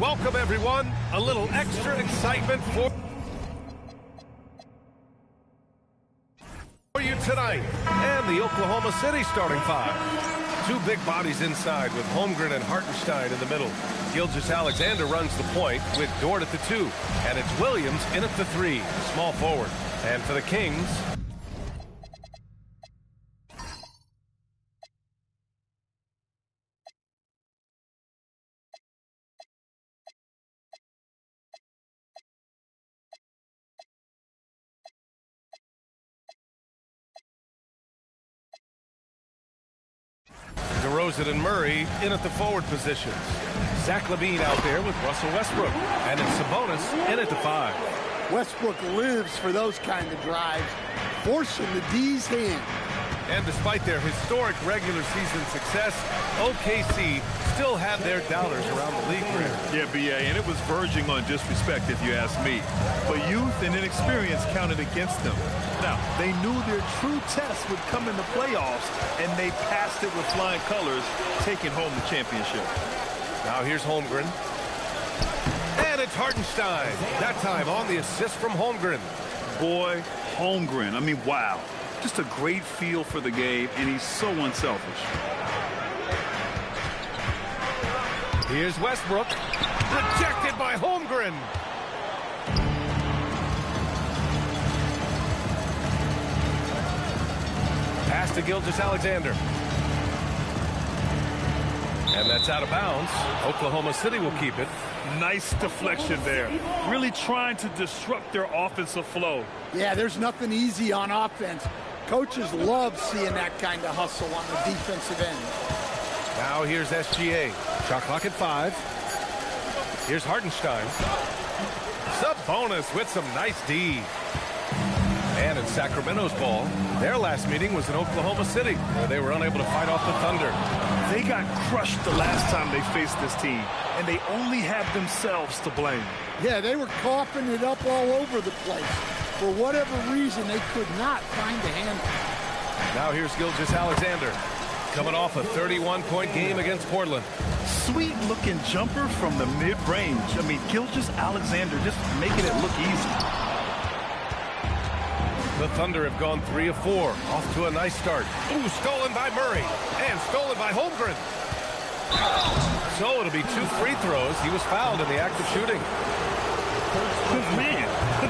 Welcome, everyone. A little extra excitement for you tonight. And the Oklahoma City starting five. Two big bodies inside with Holmgren and Hartenstein in the middle. Gilgeous-Alexander runs the point with Dort at the 2. And it's Williams in at the 3, small forward. And for the Kings, DeRozan and Murray in at the forward positions. Zach LaVine out there with Russell Westbrook. And it's Sabonis in at the 5. Westbrook lives for those kind of drives, forcing the D's hand. And despite their historic regular season success, OKC still had their doubters around the league. Yeah, B.A., and it was verging on disrespect, if you ask me. But youth and inexperience counted against them. Now, they knew their true test would come in the playoffs, and they passed it with flying colors, taking home the championship. Now here's Holmgren. And it's Hartenstein. That time on the assist from Holmgren. Boy, Holmgren, I mean, wow. Just a great feel for the game, and he's so unselfish. Here's Westbrook. Rejected by Holmgren. Pass to Gilgeous-Alexander. And that's out of bounds. Oklahoma City will keep it. Nice deflection there. Really trying to disrupt their offensive flow. Yeah, there's nothing easy on offense. Coaches love seeing that kind of hustle on the defensive end. Now here's SGA. Shot clock at 5. Here's Hartenstein. Sabonis with some nice D. And in Sacramento's ball, their last meeting was in Oklahoma City, where they were unable to fight off the Thunder. They got crushed the last time they faced this team, and they only have themselves to blame. Yeah, they were coughing it up all over the place. For whatever reason, they could not find a handle. Now here's Gilgeous-Alexander, coming off a 31-point game against Portland. Sweet-looking jumper from the mid-range. I mean, Gilgeous-Alexander just making it look easy. The Thunder have gone 3 of 4, off to a nice start. Ooh, stolen by Murray, and stolen by Holmgren. So it'll be 2 free throws. He was fouled in the act of shooting. Man,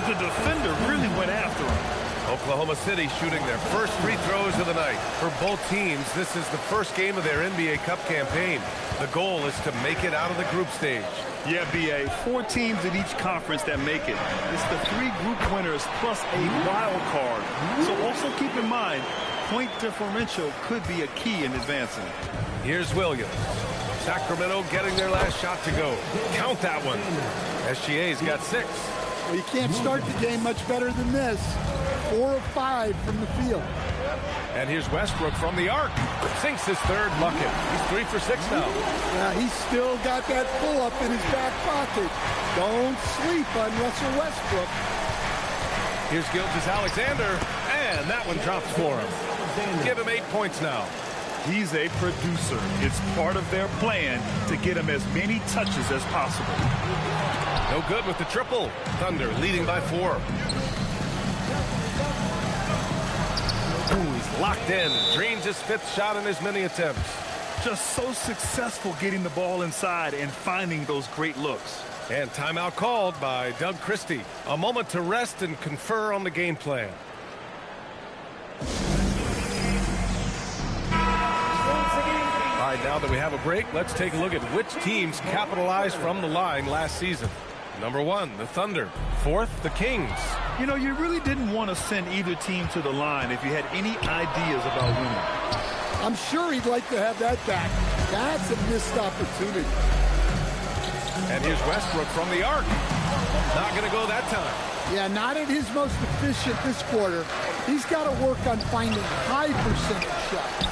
the defender really went after him. Oklahoma City shooting their first free throws of the night. For both teams, this is the first game of their NBA Cup campaign. The goal is to make it out of the group stage. Yeah, B.A., 4 teams in each conference that make it. It's the 3 group winners plus a wild card. So also keep in mind, point differential could be a key in advancing. Here's Williams. Sacramento getting their last shot to go. Count that one. SGA's got 6. Well, you can't start the game much better than this. 4 of 5 from the field. And here's Westbrook from the arc. Sinks his 3rd bucket. He's 3 for 6 now. Yeah, he's still got that pull-up in his back pocket. Don't sleep on Russell Westbrook. Here's Gilgeous-Alexander, and that one drops for him. Give him 8 points now. He's a producer. It's part of their plan to get him as many touches as possible. No good with the triple. Thunder leading by 4. Ooh, he's locked in. Drains his 5th shot in as many attempts. Just so successful getting the ball inside and finding those great looks. And timeout called by Doug Christie. A moment to rest and confer on the game plan. All right, now that we have a break, let's take a look at which teams capitalized from the line last season. Number 1, the Thunder. 4th, the Kings. You know, you really didn't want to send either team to the line if you had any ideas about winning. I'm sure he'd like to have that back. That's a missed opportunity. And here's Westbrook from the arc. Not going to go that time. Yeah, not at his most efficient this quarter. He's got to work on finding high percentage shots.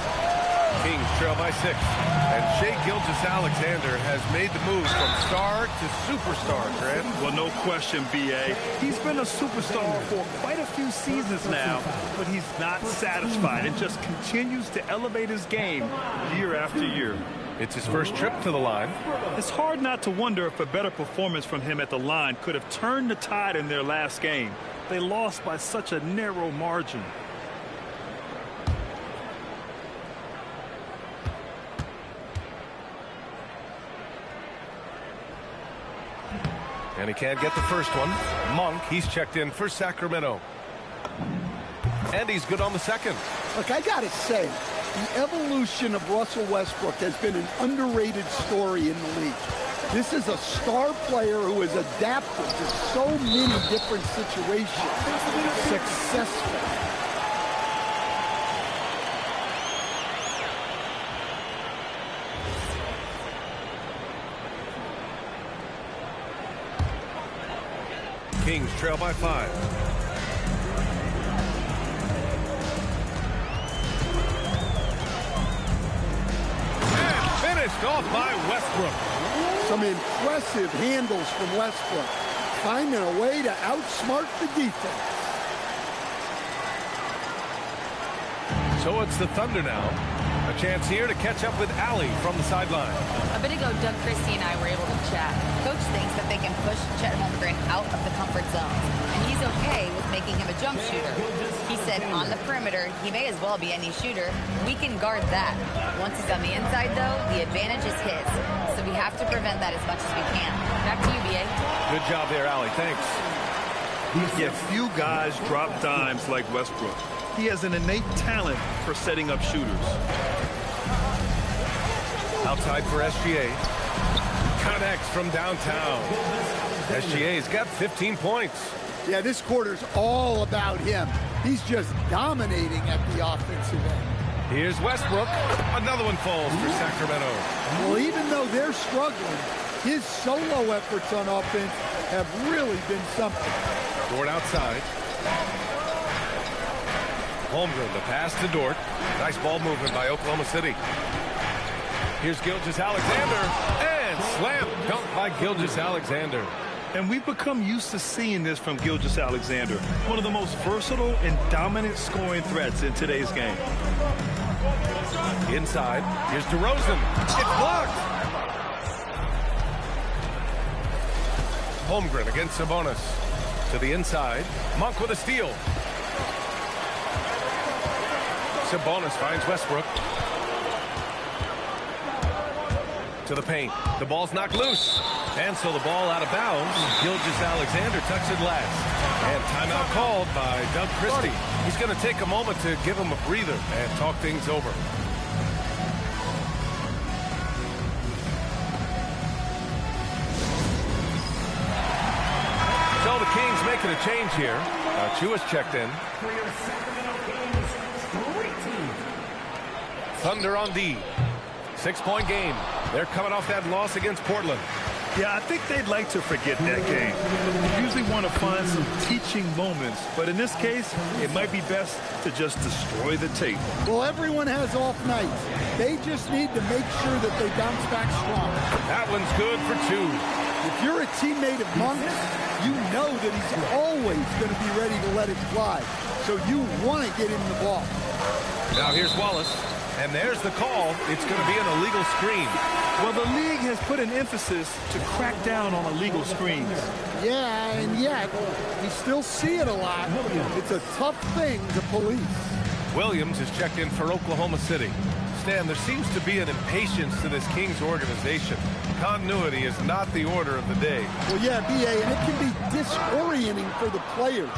Kings trail by 6. And Shai Gilgeous-Alexander has made the move from star to superstar, Grant. Well, no question, B.A. He's been a superstar for quite a few seasons now, but he's not satisfied and just continues to elevate his game year after year. It's his first trip to the line. It's hard not to wonder if a better performance from him at the line could have turned the tide in their last game. They lost by such a narrow margin. And he can't get the first one. Monk, he's checked in for Sacramento. And he's good on the second. Look, I got to say, the evolution of Russell Westbrook has been an underrated story in the league. This is a star player who has adapted to so many different situations successfully. Kings trail by 5. And finished off by Westbrook. Some impressive handles from Westbrook, finding a way to outsmart the defense. So it's the Thunder now. A chance here to catch up with Allie from the sideline. A bit ago, Doug Christie and I were able to chat. Coach thinks that they can push Chet Holmgren out of the comfort zone, and he's okay with making him a jump shooter. He said on the perimeter, he may as well be any shooter. We can guard that. Once he's on the inside, though, the advantage is his. So we have to prevent that as much as we can. Back to you, B.A. Good job there, Allie. Thanks. Yeah, few guys drop dimes like Westbrook. He has an innate talent for setting up shooters. Outside for SGA. Connects from downtown. SGA's got 15 points. Yeah, this quarter's all about him. He's just dominating at the offensive end. Here's Westbrook. Another one falls for Sacramento. Well, even though they're struggling, his solo efforts on offense have really been something. Dort outside. Holmgren, the pass to Dort. Nice ball movement by Oklahoma City. Here's Gilgeous-Alexander. And slam dunk by Gilgeous-Alexander. And we've become used to seeing this from Gilgeous-Alexander, one of the most versatile and dominant scoring threats in today's game. Inside, here's DeRozan. It's blocked. Holmgren against Sabonis. To the inside, Monk with a steal. Sabonis finds Westbrook. To the paint. The ball's knocked loose. And so the ball out of bounds. Gilgeous-Alexander tucks it last. And timeout called by Doug Christie. He's going to take a moment to give him a breather and talk things over. So the Kings making a change here. Chua's checked in. Thunder on D. 6-point game. They're coming off that loss against Portland. Yeah, I think they'd like to forget that game. They usually want to find some teaching moments, but in this case, it might be best to just destroy the tape. Well, everyone has off nights. They just need to make sure that they bounce back strong. That one's good for 2. If you're a teammate of Monk's, you know that he's always going to be ready to let it fly. So you want to get him the ball. Now here's Wallace. And there's the call. It's going to be an illegal screen. Well, the league has put an emphasis to crack down on illegal screens. Yeah, and yet we still see it a lot. It's a tough thing to police. Williams is checked in for Oklahoma City. Stan, there seems to be an impatience to this Kings organization. Continuity is not the order of the day. Well, yeah, B.A., and it can be disorienting for the players.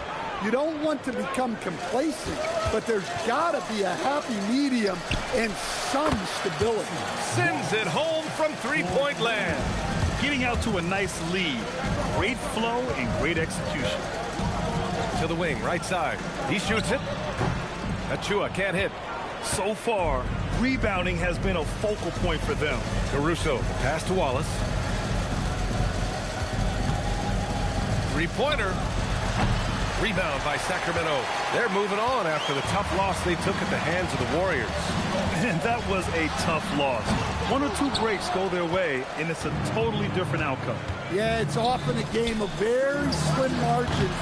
You don't want to become complacent, but there's got to be a happy medium and some stability. Sends it home from three-point land. Getting out to a nice lead. Great flow and great execution. To the wing, right side. He shoots it. Achua can't hit. So far, rebounding has been a focal point for them. Caruso, pass to Wallace. Three-pointer. Rebound by Sacramento. They're moving on after the tough loss they took at the hands of the Warriors. And that was a tough loss. 1 or 2 breaks go their way, and it's a totally different outcome. Yeah, it's often a game of very slim margins,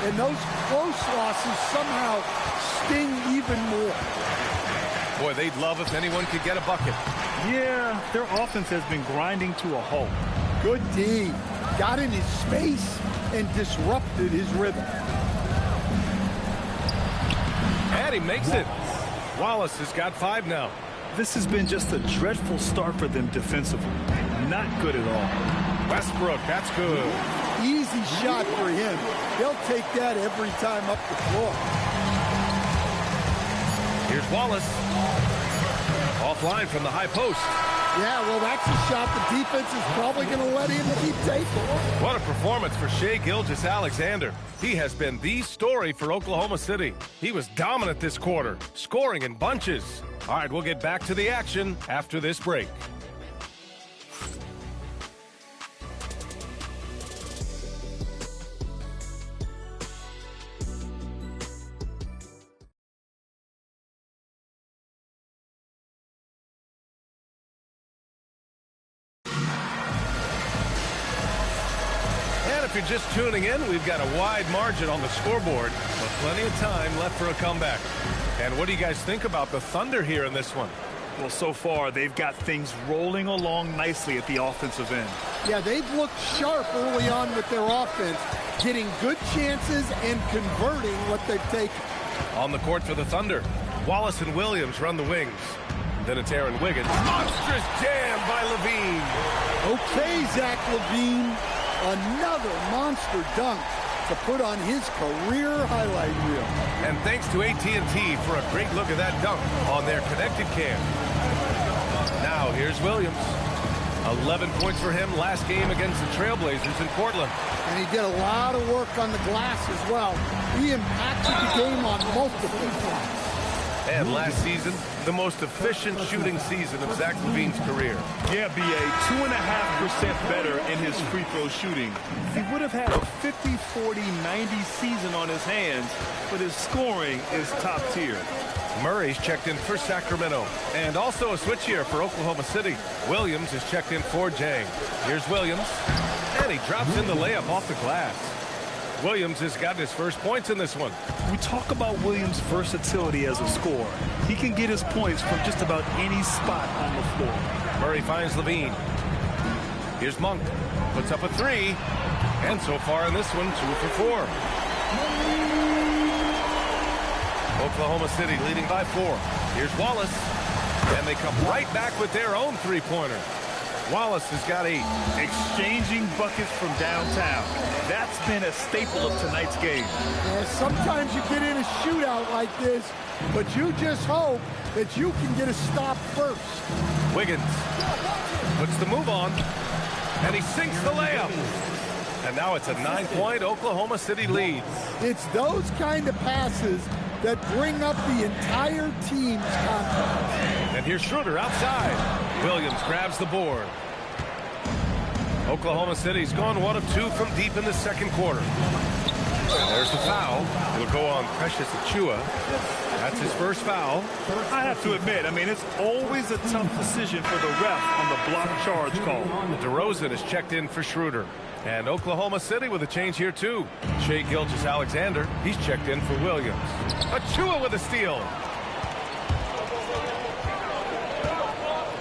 and those close losses somehow sting even more. Boy, they'd love if anyone could get a bucket. Yeah, their offense has been grinding to a halt. Good D. Got in his space and disrupted his rhythm. And he makes it. Wallace has got 5 now. This has been just a dreadful start for them defensively. Not good at all. Westbrook, that's good. Easy shot for him. They'll take that every time up the floor. Here's Wallace. Offline from the high post. Yeah, well, that's a shot the defense is probably going to let him keep taking. What a performance for Shai Gilgeous-Alexander. He has been the story for Oklahoma City. He was dominant this quarter, scoring in bunches. All right, we'll get back to the action after this break. If you're just tuning in, we've got a wide margin on the scoreboard, but plenty of time left for a comeback. And what do you guys think about the Thunder here in this one? Well, so far, they've got things rolling along nicely at the offensive end. Yeah, they've looked sharp early on with their offense, getting good chances and converting what they've taken. On the court for the Thunder, Wallace and Williams run the wings. Then it's Aaron Wiggins. Monstrous jam by LaVine. Okay, Zach LaVine. Another monster dunk to put on his career highlight reel. And thanks to AT&T for a great look at that dunk on their connected cam. Now here's Williams. 11 points for him last game against the Trailblazers in Portland. And he did a lot of work on the glass as well. He impacted the game on multiple fronts. And last season, the most efficient shooting season of Zach LaVine's career. Yeah, B.A., 2.5% better in his free throw shooting. He would have had a 50, 40, 90 season on his hands, but his scoring is top tier. Murray's checked in for Sacramento. And also a switch here for Oklahoma City. Williams is checked in for Jang. Here's Williams. And he drops in the layup off the glass. Williams has gotten his first points in this one. We talk about Williams' versatility as a scorer. He can get his points from just about any spot on the floor. Murray finds LaVine. Here's Monk. Puts up a 3. And so far in this one, 2 for 4. Oklahoma City leading by 4. Here's Wallace. And they come right back with their own three-pointer. Wallace has got 8. Exchanging buckets from downtown. That's been a staple of tonight's game. Yeah, sometimes you get in a shootout like this, but you just hope that you can get a stop first. Wiggins puts the move on, and he sinks the layup. And now it's a 9-point Oklahoma City lead. It's those kind of passes that bring up the entire team's confidence. And here's Schroeder outside. Williams grabs the board. Oklahoma City's gone 1 of 2 from deep in the second quarter. And there's the foul. It'll go on Precious Achiuwa. That's his first foul. I have to admit, it's always a tough decision for the ref on the block charge call. DeRozan is checked in for Schroeder. And Oklahoma City with a change here, too. Shai Gilgeous-Alexander, he's checked in for Williams. Achiuwa with a steal.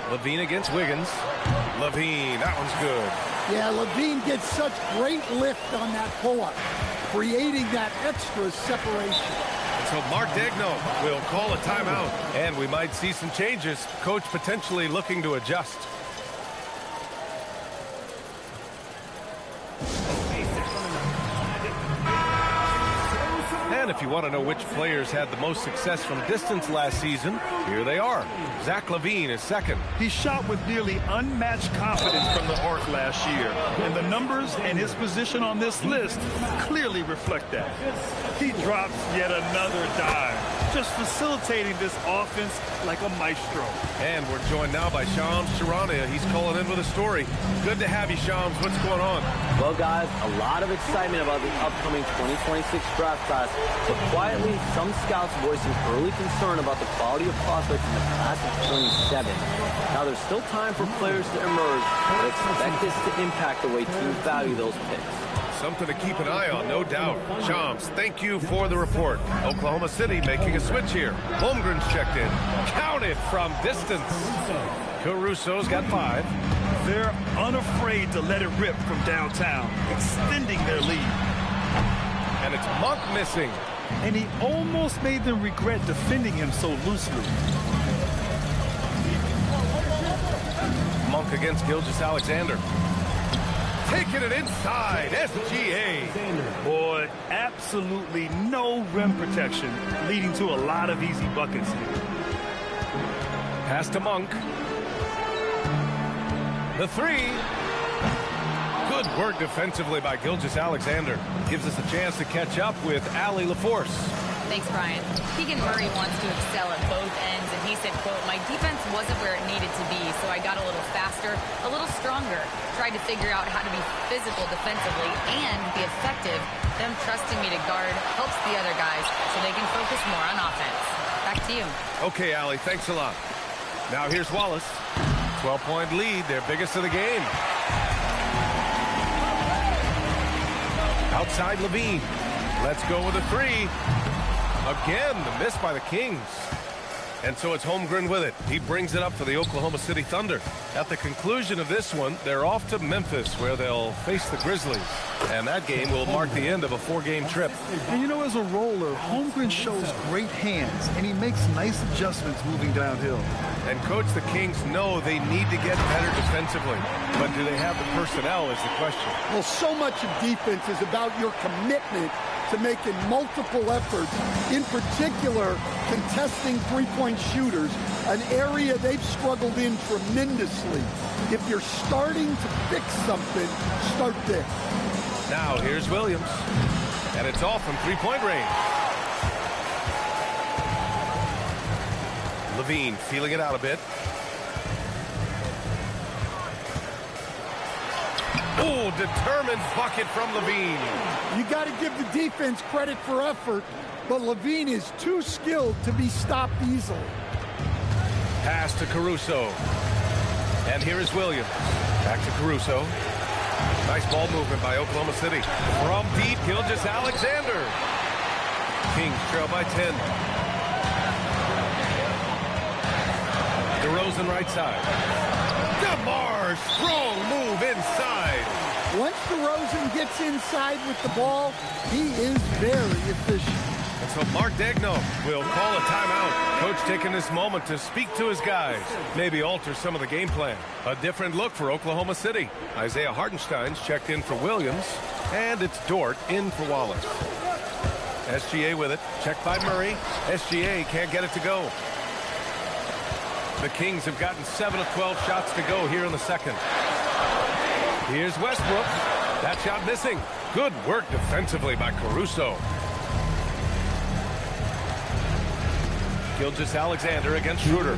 LaVine against Wiggins. LaVine, that one's good. Yeah, LaVine gets such great lift on that pull-up, creating that extra separation. So Mark Daigneault will call a timeout, and we might see some changes. Coach potentially looking to adjust. And if you want to know which players had the most success from distance last season, here they are. Zach LaVine is second. He shot with nearly unmatched confidence from the arc last year. And the numbers and his position on this list clearly reflect that. He drops yet another dime, just facilitating this offense like a maestro. And we're joined now by Shams Charania. He's calling in with a story. Good to have you, Shams. What's going on? Well, guys, a lot of excitement about the upcoming 2026 draft class, but quietly, some scouts voicing early concern about the quality of prospects in the class of 27. Now, there's still time for players to emerge, but expect this to impact the way teams value those picks. something to keep an eye on, no doubt. Shams, thank you for the report. Oklahoma City making a switch here. Holmgren's checked in. Counted from distance. Caruso's got 5. They're unafraid to let it rip from downtown, extending their lead. And it's Monk missing. And he almost made them regret defending him so loosely. Monk against Gilgeous-Alexander. Taking it inside, SGA. Boy, absolutely no rim protection, leading to a lot of easy buckets here. Pass to Monk. The 3. Good work defensively by Gilgeous-Alexander. Gives us a chance to catch up with Allie LaForce. Thanks, Brian. Keegan Murray wants to excel at both ends, and he said, quote, "My defense wasn't where it needed to be, so I got a little faster, a little stronger, tried to figure out how to be physical defensively and be effective. Them trusting me to guard helps the other guys so they can focus more on offense." Back to you. Okay, Allie, thanks a lot. Now here's Wallace. 12-point lead, their biggest of the game. Outside Levine. Let's go with a 3. Again, the miss by the Kings. And so it's Holmgren with it. He brings it up for the Oklahoma City Thunder. At the conclusion of this one, they're off to Memphis, where they'll face the Grizzlies. And that game will mark the end of a 4-game trip. And you know, as a roller, Holmgren shows great hands, and he makes nice adjustments moving downhill. And, Coach, the Kings know they need to get better defensively. But do they have the personnel is the question. Well, so much of defense is about your commitment to making multiple efforts, in particular contesting three-point shooters, an area they've struggled in tremendously. If you're starting to fix something, start there. Now here's Williams, and it's off from three-point range. Levine feeling it out a bit. Oh, determined bucket from Levine. You got to give the defense credit for effort, but Levine is too skilled to be stopped easily. Pass to Caruso. And here is Williams. Back to Caruso. Nice ball movement by Oklahoma City. From deep, Gilgeous-Alexander. Kings trail by 10. DeRozan right side. DeMar, strong move inside. Once DeRozan gets inside with the ball, he is very efficient. And so Mark Daigneault will call a timeout. Coach taking this moment to speak to his guys. Maybe alter some of the game plan. A different look for Oklahoma City. Isaiah Hartenstein's checked in for Williams. And it's Dort in for Wallace. SGA with it. Checked by Murray. SGA can't get it to go. The Kings have gotten 7 of 12 shots to go here in the second. Here's Westbrook. That shot missing. Good work defensively by Caruso. Gilgeous-Alexander against Schroeder.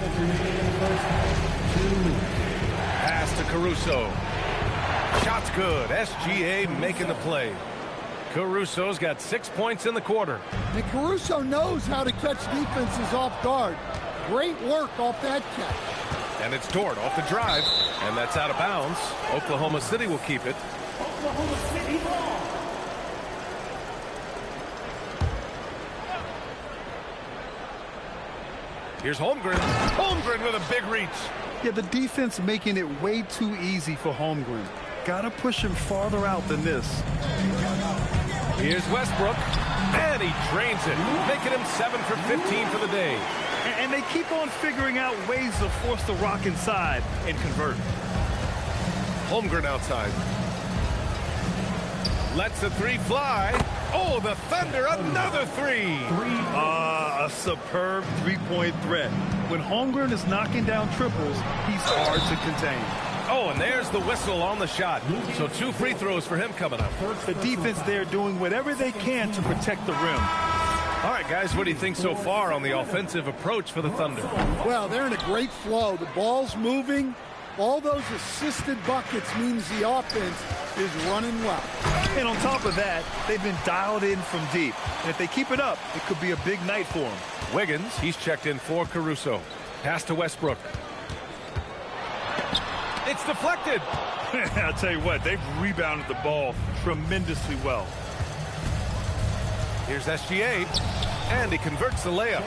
Pass to Caruso. Shot's good. SGA making the play. Caruso's got 6 points in the quarter. And Caruso knows how to catch defenses off guard. Great work off that catch. And it's Dort off the drive, and that's out of bounds. Oklahoma City will keep it. Oklahoma City ball. Here's Holmgren. Holmgren with a big reach. Yeah, the defense making it way too easy for Holmgren. Gotta push him farther out than this. Here's Westbrook, and he drains it, making him 7 for 15 for the day. And they keep on figuring out ways to force the rock inside and convert. Holmgren outside. Lets the 3 fly. Oh, the Thunder, another 3. A superb three-point threat. When Holmgren is knocking down triples, he's hard to contain. Oh, and there's the whistle on the shot. So 2 free throws for him coming up. The defense there doing whatever they can to protect the rim. All right, guys, what do you think so far on the offensive approach for the Thunder? Well, they're in a great flow. The ball's moving. All those assisted buckets means the offense is running well. And on top of that, they've been dialed in from deep. And if they keep it up, it could be a big night for them. Wiggins, he's checked in for Caruso. Pass to Westbrook. It's deflected. I'll tell you what, they've rebounded the ball tremendously well. Here's SGA, and he converts the layup.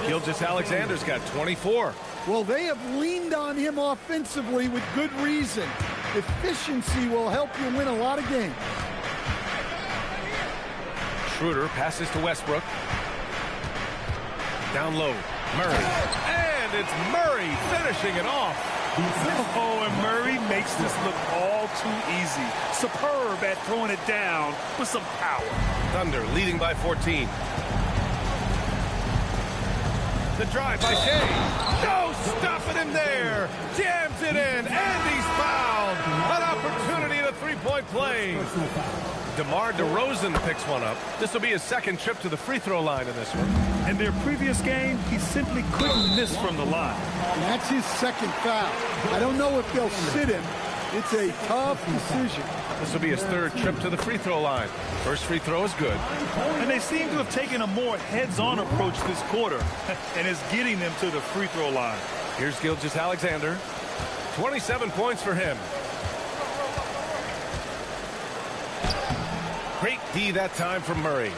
Gilgeous-Alexander's got 24. Well, they have leaned on him offensively with good reason. Efficiency will help you win a lot of games. Schroeder passes to Westbrook. Down low, Murray. And it's Murray finishing it off. Oh, and Murray makes this look all too easy. Superb at throwing it down with some power. Thunder leading by 14. The drive by Shea. No stopping him there. Jams it in, and he's fouled. An opportunity at a three-point play. DeMar DeRozan picks one up. This will be his second trip to the free throw line in this one. In their previous game, he simply couldn't miss from the line. And that's his second foul. I don't know if they'll sit him. It's a tough decision. This will be his third trip to the free throw line. First free throw is good. And they seem to have taken a more heads-on approach this quarter, and is getting them to the free throw line. Here's Gilgeous-Alexander. 27 points for him. Great D that time from Murray.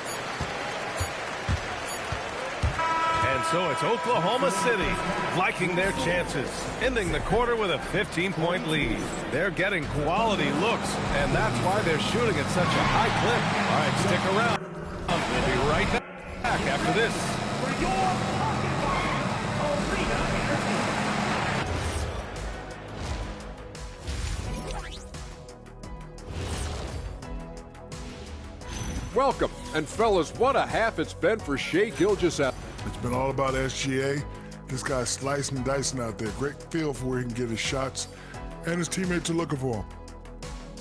And so it's Oklahoma City liking their chances, ending the quarter with a 15-point lead. They're getting quality looks, and that's why they're shooting at such a high clip. All right, stick around. We'll be right back after this. For your arena. Welcome, and fellas, what a half it's been for Shai Gilgeous-Alexander. It's been all about SGA. This guy's slicing and dicing out there. Great feel for where he can get his shots, and his teammates are looking for him.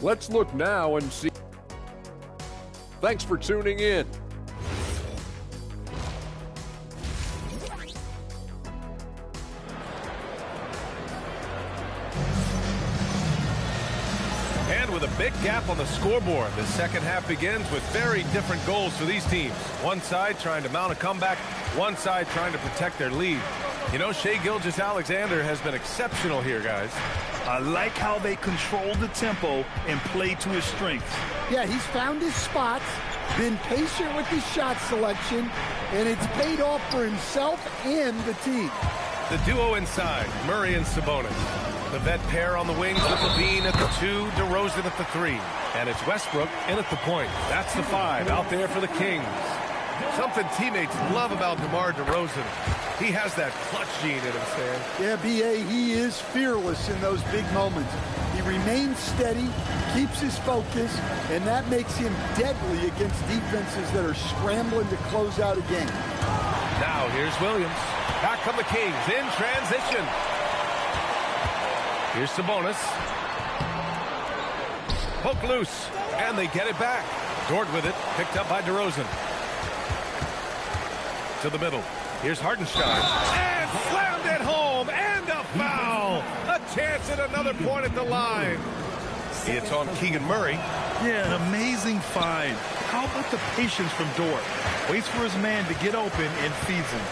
Let's look now and see. Thanks for tuning in. And with a big gap on the scoreboard, the second half begins with very different goals for these teams. One side trying to mount a comeback, one side trying to protect their lead. You know, Shai Gilgeous-Alexander has been exceptional here, guys. I like how they control the tempo and play to his strengths. Yeah, he's found his spots, been patient with his shot selection, and it's paid off for himself and the team. The duo inside, Murray and Sabonis. The vet pair on the wings with LaVine at the 2, DeRozan at the 3. And it's Westbrook in at the point. That's the 5 out there for the Kings. Something teammates love about DeMar DeRozan. He has that clutch gene in him, Stan. Yeah, B.A., he is fearless in those big moments. He remains steady, keeps his focus, and that makes him deadly against defenses that are scrambling to close out a game. Now here's Williams. Back come the Kings in transition. Here's Sabonis. Poke loose, and they get it back. Dort with it, picked up by DeRozan. To the middle. Here's Hartenstein. And slammed it home, and a foul. A chance at another point at the line. It's on Keegan Murray. Yeah, an amazing find. How about the patience from Dort? Waits for his man to get open and feeds him.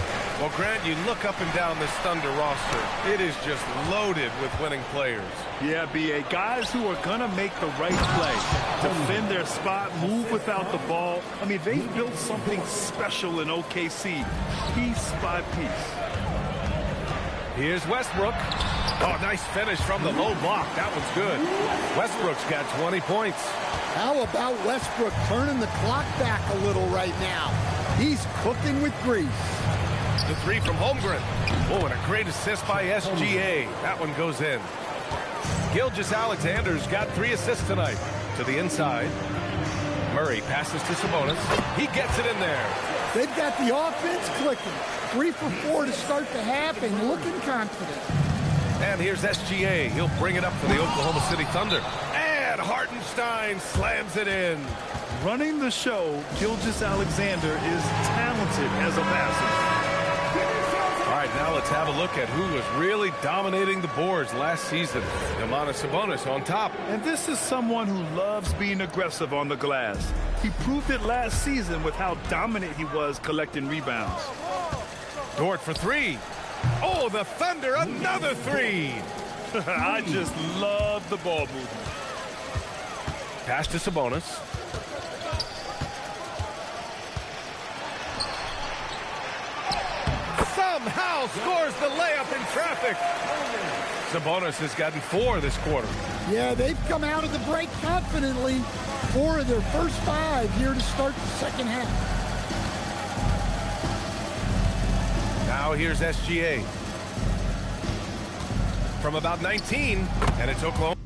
Well, Grant, you look up and down this Thunder roster. It is just loaded with winning players. Yeah, B.A., guys who are going to make the right play, defend their spot, move without the ball. I mean, they built something special in OKC, piece by piece. Here's Westbrook. Oh, nice finish from the low block. That one's good. Westbrook's got 20 points. How about Westbrook turning the clock back a little right now? He's cooking with grease. The 3 from Holmgren. Oh, and a great assist by SGA. That one goes in. Gilgeous-Alexander's got 3 assists tonight. To the inside. Murray passes to Sabonis. He gets it in there. They've got the offense clicking. 3 for 4 to start the half and looking confident. And here's SGA. He'll bring it up for the Oklahoma City Thunder. And Hartenstein slams it in. Running the show, Gilgeous-Alexander is talented as a passer. All right, now let's have a look at who was really dominating the boards last season. Domantas Sabonis on top. And this is someone who loves being aggressive on the glass. He proved it last season with how dominant he was collecting rebounds. Dort for 3. Oh, the Thunder, another 3. I just love the ball movement. Pass to Sabonis. Somehow scores the layup in traffic. Sabonis has gotten 4 this quarter. Yeah, they've come out of the break confidently. 4 of their first 5 here to start the second half. Now here's SGA. From about 19, and it's Oklahoma.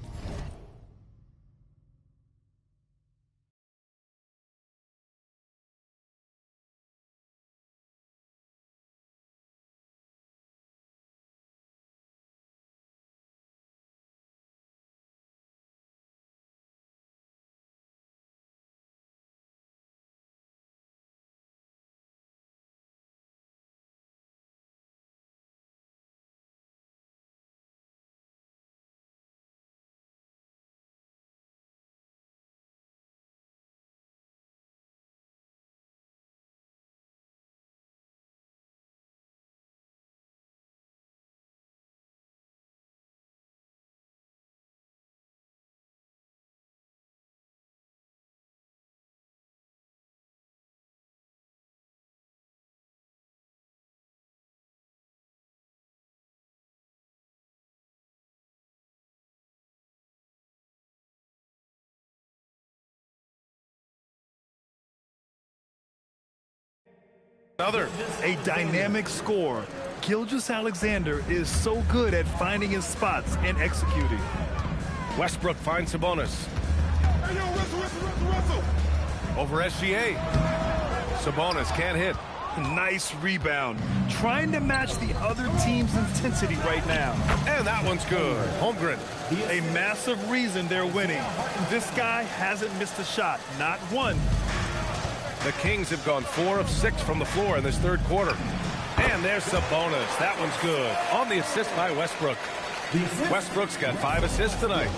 A dynamic scorer. Gilgeous-Alexander is so good at finding his spots and executing. Westbrook finds Sabonis. Hey, yo, Russell. Over SGA. Sabonis can't hit. Nice rebound. Trying to match the other team's intensity right now. And that one's good. Holmgren. A massive reason they're winning. This guy hasn't missed a shot. Not one. The Kings have gone 4 of 6 from the floor in this third quarter. And there's Sabonis. That one's good. On the assist by Westbrook. Westbrook's got 5 assists tonight.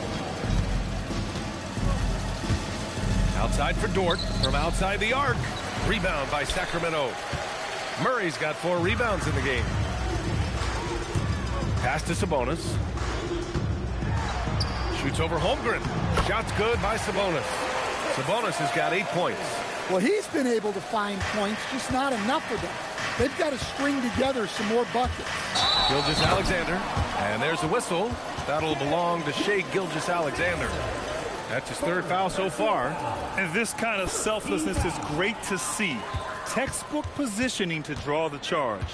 Outside for Dort from outside the arc. Rebound by Sacramento. Murray's got 4 rebounds in the game. Pass to Sabonis. Shoots over Holmgren. Shot's good by Sabonis. Sabonis has got 8 points. Well, he's been able to find points, just not enough of them. They've got to string together some more buckets. Gilgeous-Alexander. And there's a whistle. That'll belong to Shai Gilgeous-Alexander. That's his 3rd foul so far. And this kind of selflessness is great to see. Textbook positioning to draw the charge.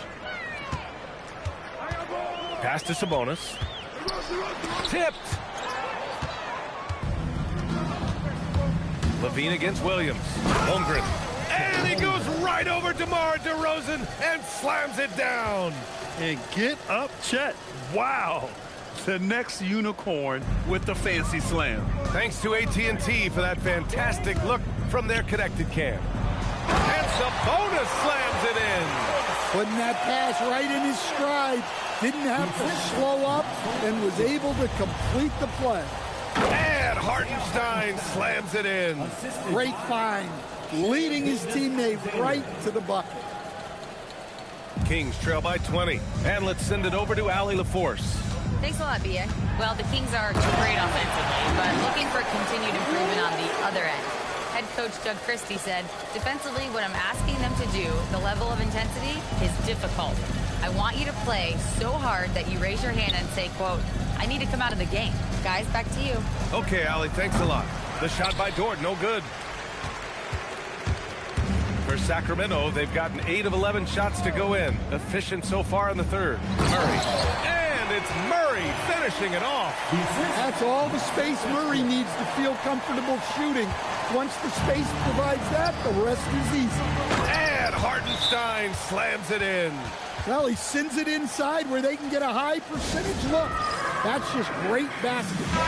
Pass to Sabonis. Tipped. Levine against Williams. Holmgren. And he goes right over DeMar DeRozan and slams it down. And get up, Chet. Wow. The next unicorn with the fancy slam. Thanks to AT&T for that fantastic look from their connected cam. And Sabonis slams it in. Putting that pass right in his stride. Didn't have to slow up and was able to complete the play. And Hartenstein slams it in. Great find. Leading his teammate right to the bucket. Kings trail by 20. And let's send it over to Allie LaForce. Thanks a lot, B.A. Well, the Kings are great offensively, but looking for continued improvement on the other end. Head coach Doug Christie said, defensively, what I'm asking them to do, the level of intensity, is difficult. I want you to play so hard that you raise your hand and say, quote, I need to come out of the game. Guys, back to you. Okay, Allie, thanks a lot. The shot by Dort, no good. For Sacramento, they've gotten 8 of 11 shots to go in. Efficient so far in the third. Murray. And it's Murray finishing it off. That's all the space Murray needs to feel comfortable shooting. Once the space provides that, the rest is easy. And Hartenstein slams it in. Well, he sends it inside where they can get a high percentage look. That's just great basketball.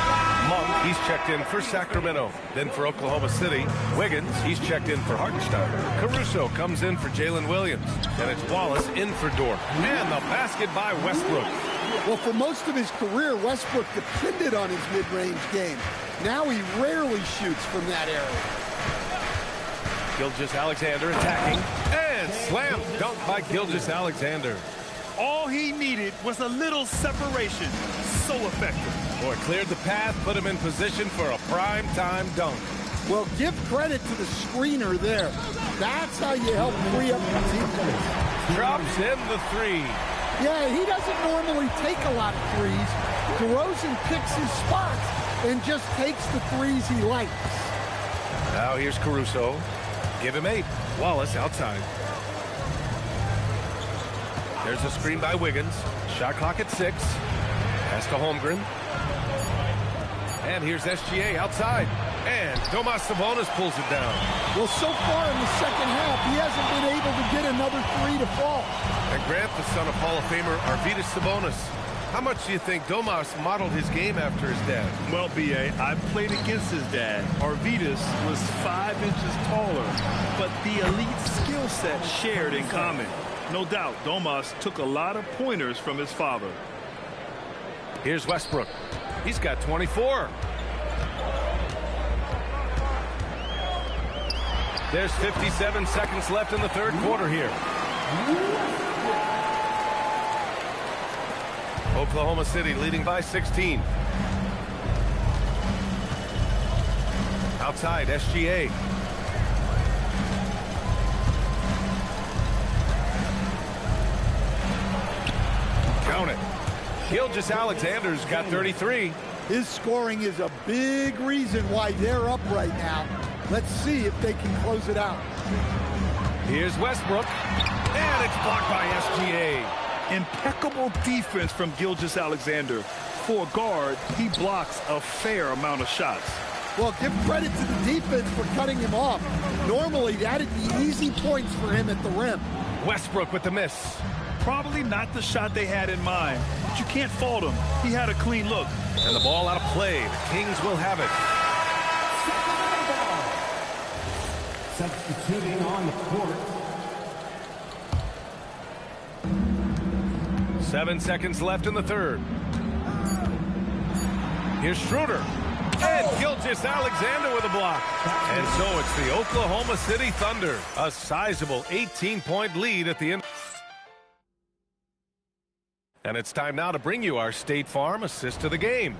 Monk, he's checked in for Sacramento. Then for Oklahoma City, Wiggins, he's checked in for Hartenstein. Caruso comes in for Jalen Williams. And it's Wallace in for Dort. And the basket by Westbrook. Well, for most of his career, Westbrook depended on his mid-range game. Now he rarely shoots from that area. Gilgeous-Alexander attacking. And slam dunk by Gilgeous-Alexander. All he needed was a little separation. So effective. Boy, cleared the path, put him in position for a prime-time dunk. Well, give credit to the screener there. That's how you help free up the team. Drops in the three. Yeah, he doesn't normally take a lot of threes. DeRozan picks his spots and just takes the threes he likes. Now here's Caruso. Give him 8. Wallace outside. There's a screen by Wiggins. Shot clock at 6. Pass to Holmgren. And here's SGA outside. And Domas Sabonis pulls it down. Well, so far in the second half, he hasn't been able to get another 3 to fall. And Grant, the son of Hall of Famer Arvydas Sabonis. How much do you think Domas modeled his game after his dad? Well, B.A., I played against his dad. Arvydas was 5 inches taller, but the elite skill set shared in common. No doubt, Domas took a lot of pointers from his father. Here's Westbrook. He's got 24. There's 57 seconds left in the third quarter here. Oklahoma City leading by 16. Outside, SGA. Count it. Gilgeous-Alexander's got 33. His scoring is a big reason why they're up right now. Let's see if they can close it out. Here's Westbrook. And it's blocked by SGA. Impeccable defense from Gilgeous-Alexander. For a guard, he blocks a fair amount of shots. Well, give credit to the defense for cutting him off. Normally, that'd be easy points for him at the rim. Westbrook with the miss. Probably not the shot they had in mind, but you can't fault him. He had a clean look. And the ball out of play. The Kings will have it. Substituting on the court. 7 seconds left in the third. Here's Schroeder. And Gilgeous-Alexander with a block. And so it's the Oklahoma City Thunder. A sizable 18-point lead at the end. And it's time now to bring you our State Farm assist of the game.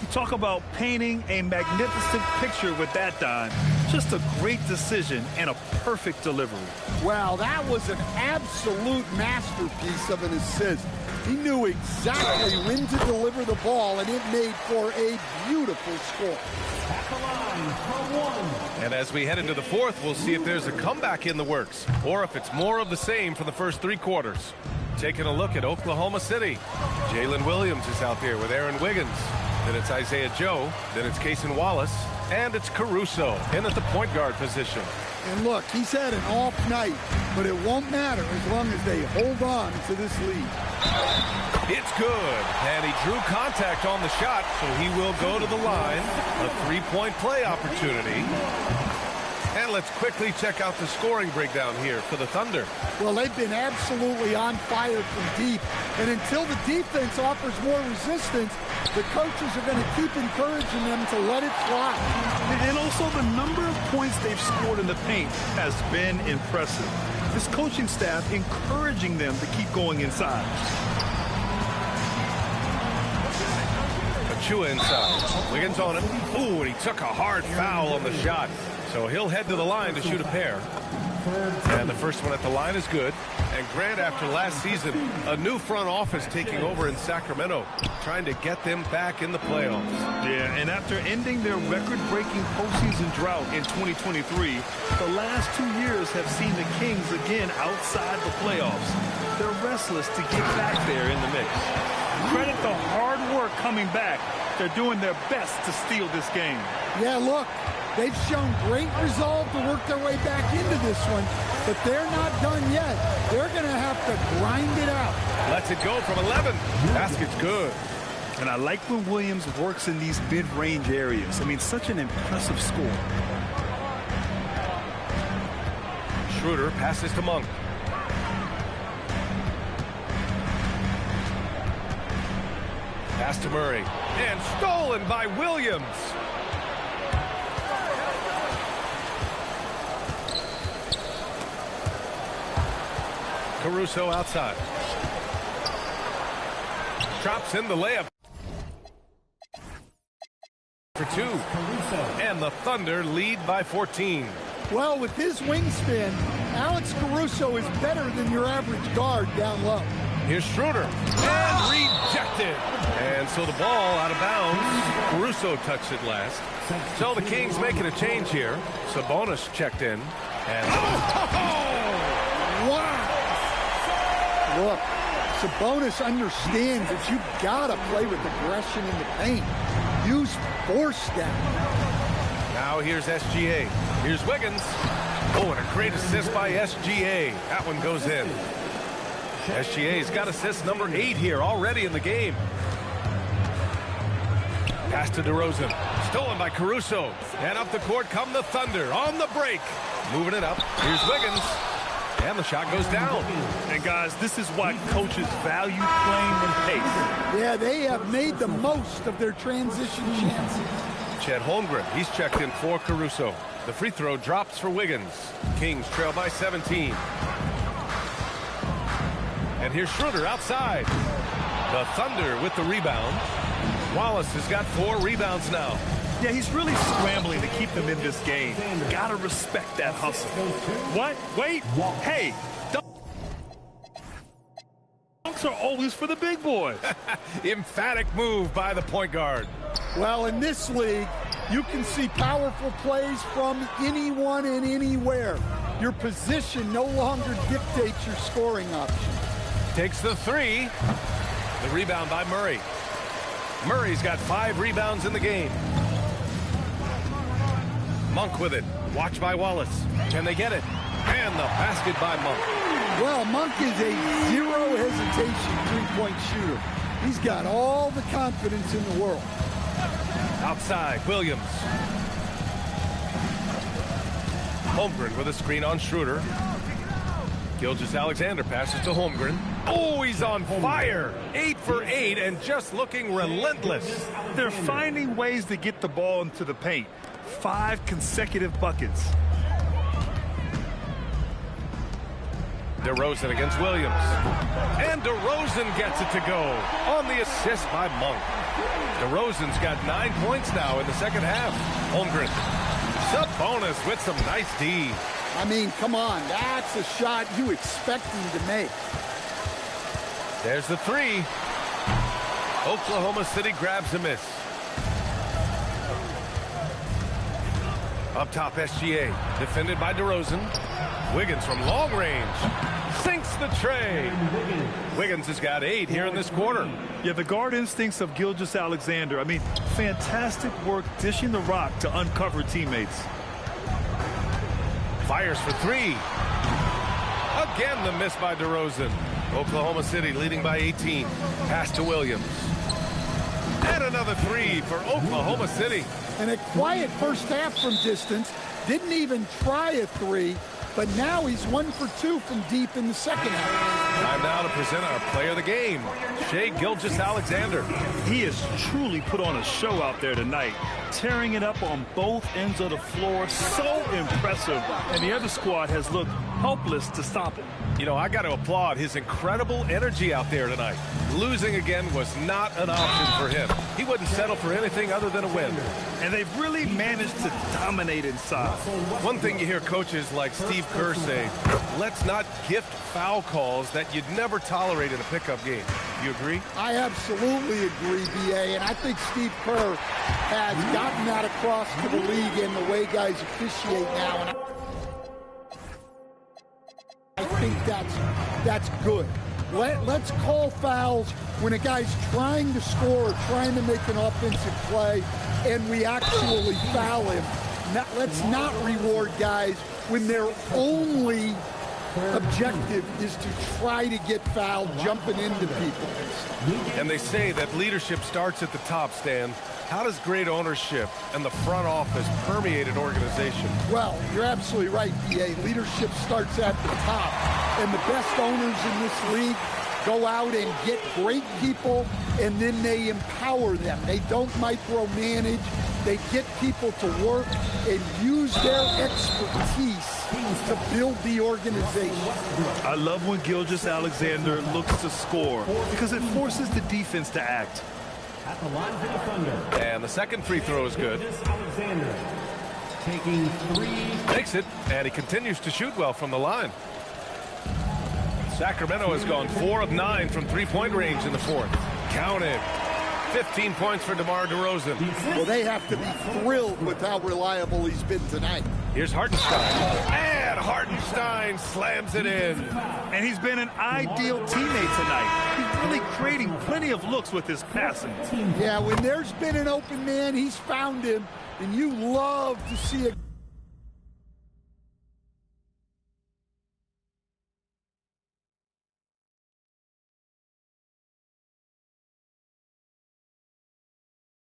You talk about painting a magnificent picture with that dime. Just a great decision and a perfect delivery. Wow, that was an absolute masterpiece of an assist. He knew exactly when to deliver the ball, and it made for a beautiful score. At the line for one. And as we head into the fourth, we'll see if there's a comeback in the works, or if it's more of the same for the first 3 quarters. Taking a look at Oklahoma City. Jalen Williams is out there with Aaron Wiggins. Then it's Isaiah Joe. Then it's Cason Wallace. And it's Caruso in at the point guard position. And look, he's had an off night, but it won't matter as long as they hold on to this lead. It's good. And he drew contact on the shot, so he will go to the line. A 3-point play opportunity. And let's quickly check out the scoring breakdown here for the Thunder. Well, they've been absolutely on fire from deep. And until the defense offers more resistance, the coaches are going to keep encouraging them to let it fly. And also the number of points they've scored in the paint has been impressive. This coaching staff encouraging them to keep going inside. Achua inside. Wiggins on him. Ooh, and he took a hard foul on the shot. So he'll head to the line to shoot a pair. And the first one at the line is good. And Grant, after last season, a new front office taking over in Sacramento, trying to get them back in the playoffs. Yeah, and after ending their record-breaking postseason drought in 2023, the last 2 years have seen the Kings again outside the playoffs. They're restless to get back there in the mix. Credit the hard work coming back. They're doing their best to steal this game. Yeah, look. They've shown great resolve to work their way back into this one, but they're not done yet. They're going to have to grind it out. Lets it go from 11. Basket's good. And I like when Williams works in these mid-range areas. I mean, such an impressive score. Schroeder passes to Monk. Pass to Murray. And stolen by Williams. Caruso outside. drops in the layup for 2. And the Thunder lead by 14. Well, with his wingspan, Alex Caruso is better than your average guard down low. Here's Schroeder, and rejected. And so the ball out of bounds. Caruso touched it last. So the Kings making a change here. Sabonis checked in. And wow! Look, Sabonis understands that you've got to play with aggression in the paint. Use force down. Now here's SGA. Here's Wiggins. Oh, and a great assist by SGA. That one goes in. SGA's got assist number 8 here already in the game. Pass to DeRozan. Stolen by Caruso. And up the court come the Thunder on the break. Moving it up. Here's Wiggins. And the shot goes down. And guys, this is why coaches value playing with pace. Yeah, they have made the most of their transition chances. Chet Holmgren, he's checked in for Caruso. The free throw drops for Wiggins. Kings trail by 17. And here's Schroeder outside. The Thunder with the rebound. Wallace has got 4 rebounds now. Yeah, he's really scrambling to keep them in this game. Gotta respect that hustle. What? Wait. Hey. Dunks are always for the big boys. Emphatic move by the point guard. Well, in this league, you can see powerful plays from anyone and anywhere. Your position no longer dictates your scoring option. Takes the 3. The rebound by Murray. Murray's got 5 rebounds in the game. Monk with it. Watch by Wallace. Can they get it? And the basket by Monk. Well, Monk is a zero hesitation three-point shooter. He's got all the confidence in the world. Outside, Williams. Holmgren with a screen on Schroeder. Gilgeous-Alexander passes to Holmgren. Oh, he's on fire. 8 for 8 and just looking relentless. They're finding ways to get the ball into the paint. 5 consecutive buckets. DeRozan against Williams. And DeRozan gets it to go on the assist by Monk. DeRozan's got 9 points now in the second half. Holmgren. Sabonis with some nice D. I mean, come on. That's a shot you expect him to make. There's the 3. Oklahoma City grabs a miss. Up top, SGA. Defended by DeRozan. Wiggins from long range. Sinks the tray. Wiggins has got 8 here in this quarter. Yeah, the guard instincts of Gilgeous-Alexander. I mean, fantastic work dishing the rock to uncover teammates. Fires for 3. Again, the miss by DeRozan. Oklahoma City leading by 18. Pass to Williams. And another 3 for Oklahoma City. And a quiet first half from distance. Didn't even try a 3. But now he's 1 for 2 from deep in the second half. Time now to present our player of the game, Shai Gilgeous-Alexander. He has truly put on a show out there tonight, tearing it up on both ends of the floor. So impressive. And the other squad has looked helpless to stop him. You know, I got to applaud his incredible energy out there tonight. Losing again was not an option for him. He wouldn't settle for anything other than a win. And they've really managed to dominate inside. One thing you hear coaches like Steve Kerr say, let's not gift foul calls that you'd never tolerate in a pickup game. You agree? I absolutely agree, B.A., and I think Steve Kerr has gotten that across to the league and the way guys officiate now. And I think that's good. Let's call fouls when a guy's trying to score or trying to make an offensive play and we actually foul him. Let's not reward guys when their only objective is to try to get fouled, jumping into people. And they say that leadership starts at the top, Stan. How does great ownership and the front office permeate an organization? Well, you're absolutely right, B.A. Leadership starts at the top. And the best owners in this league go out and get great people, and then they empower them. They don't micromanage. They get people to work and use their expertise to build the organization. I love when Gilgeous-Alexander looks to score because it forces the defense to act. At the line for the Thunder. And the second free throw is good. Alexander taking 3. Makes it, and he continues to shoot well from the line. Sacramento has gone 4 of 9 from three-point range in the fourth. Counted. 15 points for DeMar DeRozan. Well, they have to be thrilled with how reliable he's been tonight. Here's Hartenstein. And Hartenstein slams it in. And he's been an ideal teammate tonight. He's really creating plenty of looks with his passing. Yeah, when there's been an open man, he's found him, and you love to see a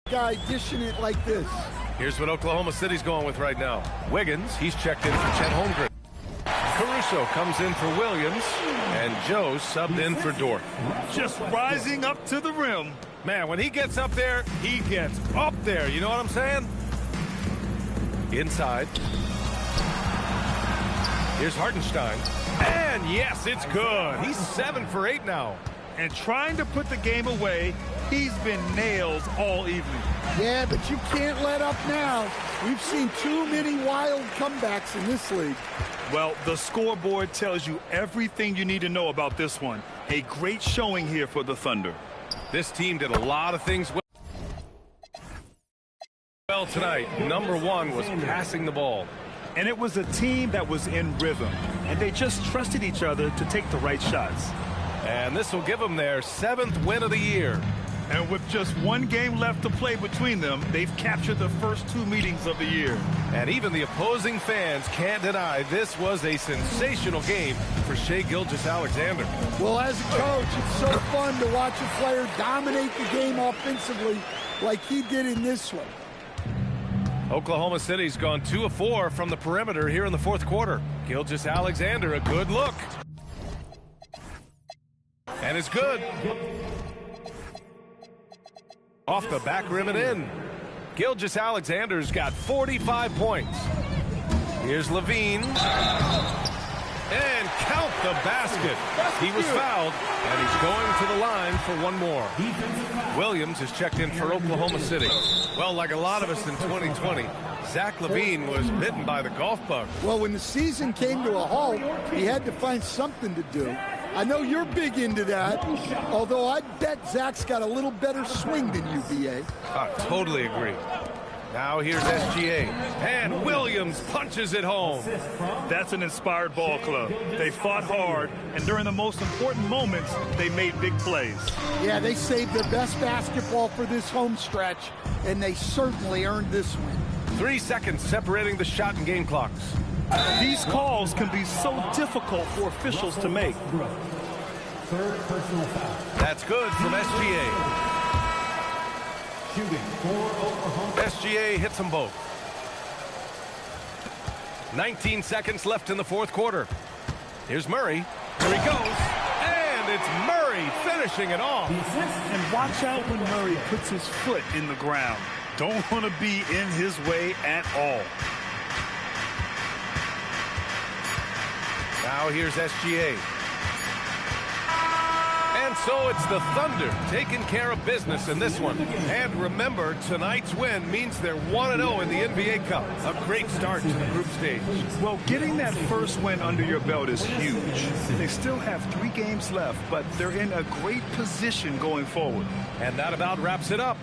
guy dishing it like this. Here's what Oklahoma City's going with right now. Wiggins, he's checked in for Chet Holmgren. Caruso comes in for Williams, and Joe subbed in for Dort. Just rising up to the rim. Man, when he gets up there, he gets up there. You know what I'm saying? Inside. Here's Hartenstein. And yes, it's good. He's 7 for 8 now. And trying to put the game away, he's been nails all evening. Yeah, but you can't let up now. We've seen too many wild comebacks in this league. Well, the scoreboard tells you everything you need to know about this one. A great showing here for the Thunder. This team did a lot of things well tonight. Number one was passing the ball. And it was a team that was in rhythm. And they just trusted each other to take the right shots. And this will give them their 7th win of the year. And with just one game left to play between them, they've captured the first 2 meetings of the year. And even the opposing fans can't deny this was a sensational game for Shai Gilgeous-Alexander. Well, as a coach, it's so fun to watch a player dominate the game offensively like he did in this one. Oklahoma City's gone 2 of 4 from the perimeter here in the fourth quarter. Gilgeous-Alexander, a good look. And it's good. Off the back rim and in. Gilgeous-Alexander's got 45 points. Here's Levine. And count the basket. He was fouled, and he's going to the line for one more. Williams is checked in for Oklahoma City. Well, like a lot of us in 2020, Zach LaVine was bitten by the golf bug. Well, when the season came to a halt, he had to find something to do. I know you're big into that, although I bet Zach's got a little better swing than you, B.A. I totally agree. Now here's SGA, and Williams punches it home. That's an inspired ball club. They fought hard, and during the most important moments, they made big plays. Yeah, they saved their best basketball for this home stretch, and they certainly earned this win. 3 seconds separating the shot and game clocks. These calls can be so difficult for officials to make. Third personal foul. That's good from SGA. Shooting for Oklahoma. SGA hits them both. 19 seconds left in the fourth quarter. Here's Murray. Here he goes. And it's Murray finishing it off. And watch out when Murray puts his foot in the ground. Don't want to be in his way at all. Now here's SGA. And so it's the Thunder taking care of business in this one. And remember, tonight's win means they're 1-0 in the NBA Cup. A great start to the group stage. Well, getting that first win under your belt is huge. They still have 3 games left, but they're in a great position going forward. And that about wraps it up.